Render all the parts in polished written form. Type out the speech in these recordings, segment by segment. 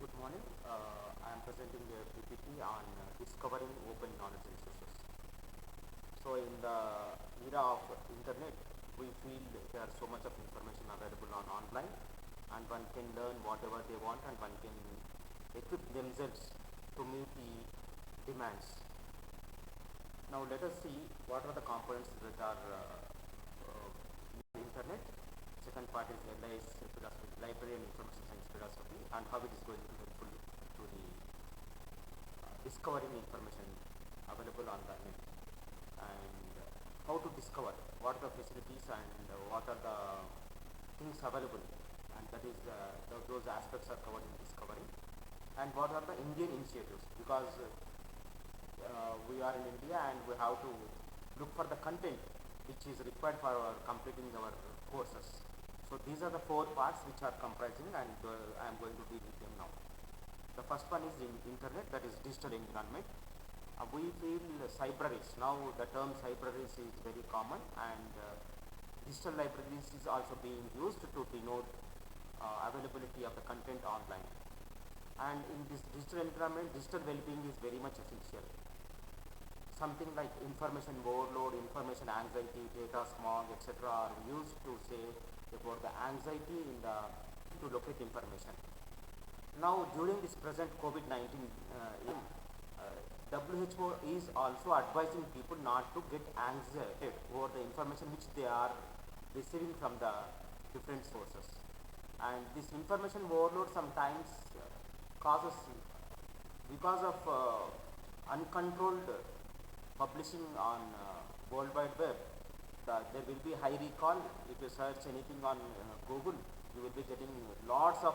Good morning. I am presenting a PPT on discovering open knowledge resources. So in the era of internet, we feel there are so much of information available on online, and one can learn whatever they want, and one can equip themselves to meet the demands. Now let us see what are the components that are internet. Second part is LIS philosophy, library and information science philosophy, and how it is going to be helpful to the discovering information available on the net, and how to discover what are the facilities and what are the things available, and that is those aspects are covered in discovering, and what are the Indian initiatives, because we are in India and we have to look for the content which is required for our completing our courses. So these are the four parts which are comprising, and I am going to deal with them now. The first one is in internet, that is digital environment. We feel libraries. Now the term libraries is very common, and digital libraries is also being used to denote availability of the content online. And in this digital environment, digital well-being is very much essential. Something like information overload, information anxiety, data smog, etc. are used to say about the anxiety in the to locate information. Now during this present COVID-19, WHO is also advising people not to get anxiety over the information which they are receiving from the different sources. And this information overload sometimes causes, because of uncontrolled publishing on World Wide Web, there will be high recall. If you search anything on Google, you will be getting lots of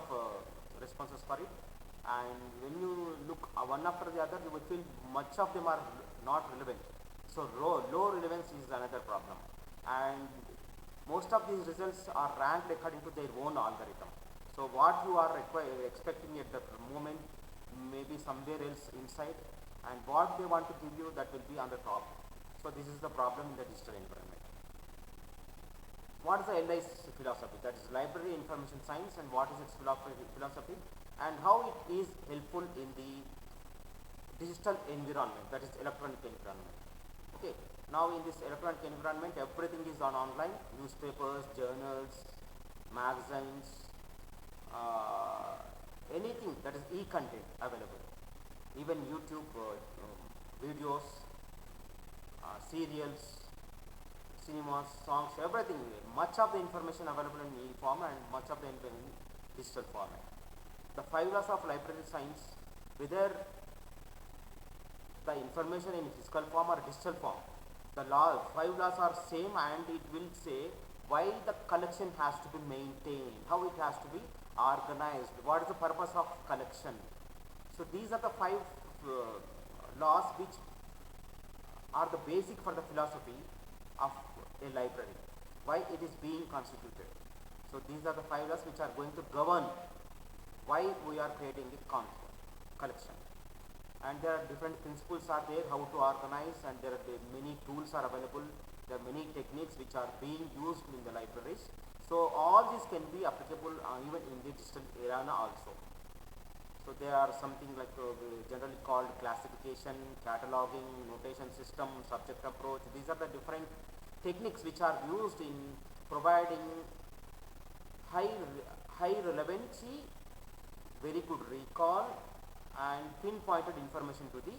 responses for it, and when you look one after the other, you will feel much of them are not relevant. So low relevance is another problem, and most of these results are ranked according to their own algorithm. So what you are expecting at the moment may be somewhere else inside, and what they want to give you, that will be on the top. So this is the problem in the digital environment. What is the LIS philosophy? That is library information science, and what is its philosophy, and how it is helpful in the digital environment, that is electronic environment. Okay. Now in this electronic environment, everything is on online: newspapers, journals, magazines, anything that is e-content available, even YouTube videos, serials, cinemas, songs, everything. Much of the information available in e-form and much of the in digital format. The 5 laws of library science, whether the information in physical form or digital form, the 5 laws are same, and it will say why the collection has to be maintained, how it has to be organized, what is the purpose of collection. So these are the 5 laws which are the basic for the philosophy of a library, why it is being constituted. So these are the 5 laws which are going to govern why we are creating a collection. And there are different principles are there, how to organize, and there are many tools are available, there are many techniques which are being used in the libraries. So all these can be applicable even in the digital arena also. So there are something like generally called classification, cataloging, notation system, subject approach. These are the different techniques which are used in providing high relevancy, very good recall, and pinpointed information to the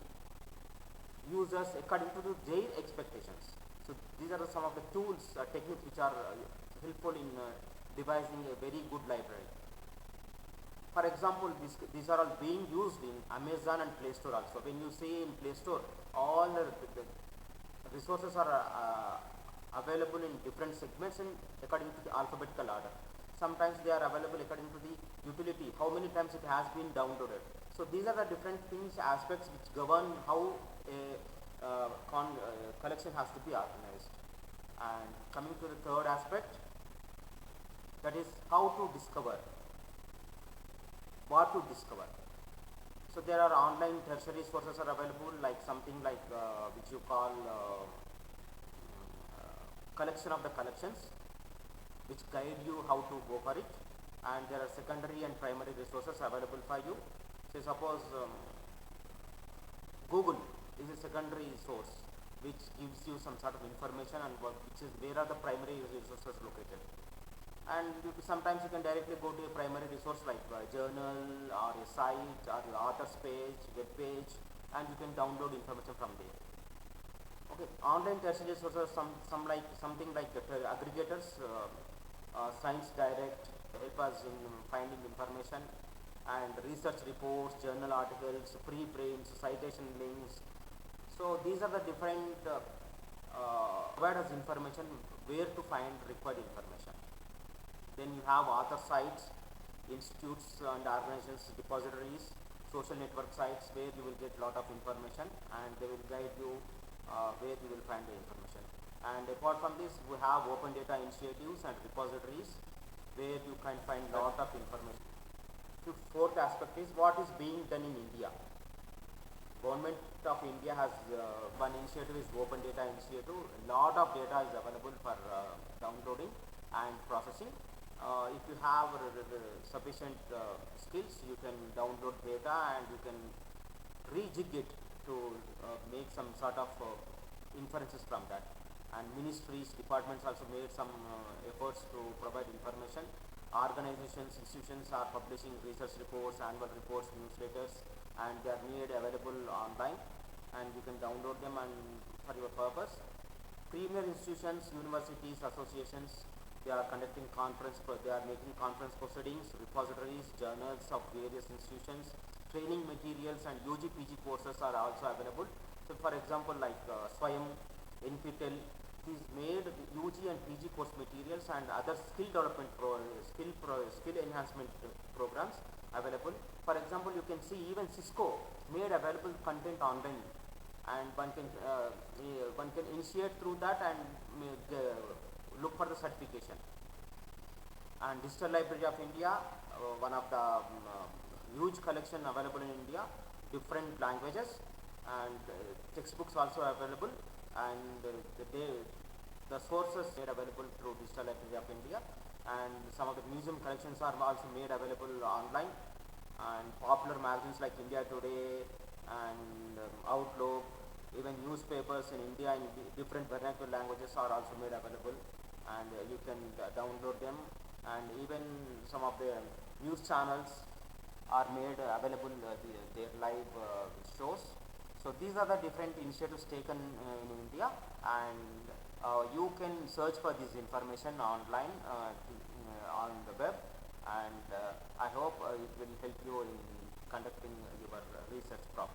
users according to their expectations. So these are some of the tools, techniques which are helpful in devising a very good library. For example, these are all being used in Amazon and Play Store also. When you see in Play Store, all the resources are available in different segments and according to the alphabetical order. Sometimes they are available according to the utility, how many times it has been downloaded. So these are the different things, aspects which govern how a collection has to be organized. And coming to the third aspect, that is how to discover, what to discover. So there are online tertiary sources are available, like something like which you call collection of the collections, which guide you how to go for it. and there are secondary and primary resources available for you. Say suppose Google is a secondary source which gives you some sort of information and which is where are the primary resources located. And sometimes you can directly go to a primary resource like a journal or a site or your author's page, web page, and you can download information from there. Okay, online tertiary sources, something like aggregators, Science Direct help us in finding information, and research reports, journal articles, preprints, citation links. So these are the different provide us information where to find required information. Then you have author sites, institutes and organizations, depositories, social network sites where you will get lot of information and they will guide you where you will find the information. And apart from this, we have open data initiatives and repositories where you can find lot of information. The fourth aspect is what is being done in India. Government of India has one initiative is Open Data Initiative. A lot of data is available for downloading and processing. If you have sufficient skills, you can download data and you can rejig it to make some sort of inferences from that. And ministries, departments also made some efforts to provide information. Organizations, institutions are publishing research reports, annual reports, newsletters, and they are made available online and you can download them and for your purpose. Premier institutions, universities, associations, they are conducting they are making conference proceedings, repositories, journals of various institutions, training materials and UG PG courses are also available. So for example, like Swayam, NPTEL, these made UG and PG course materials and other skill development skill enhancement programs available. For example, you can see even Cisco made available content online, and one can initiate through that and look for the certification. And Digital Library of India, one of the huge collection available in India, different languages, and textbooks also available, and the sources made available through Digital Library of India, and some of the museum collections are also made available online, and popular magazines like India Today and Outlook, even newspapers in India in different vernacular languages are also made available, and you can download them. And even some of the news channels are made available their live shows. So these are the different initiatives taken in India, and you can search for this information online on the web, and I hope it will help you in conducting your research properly.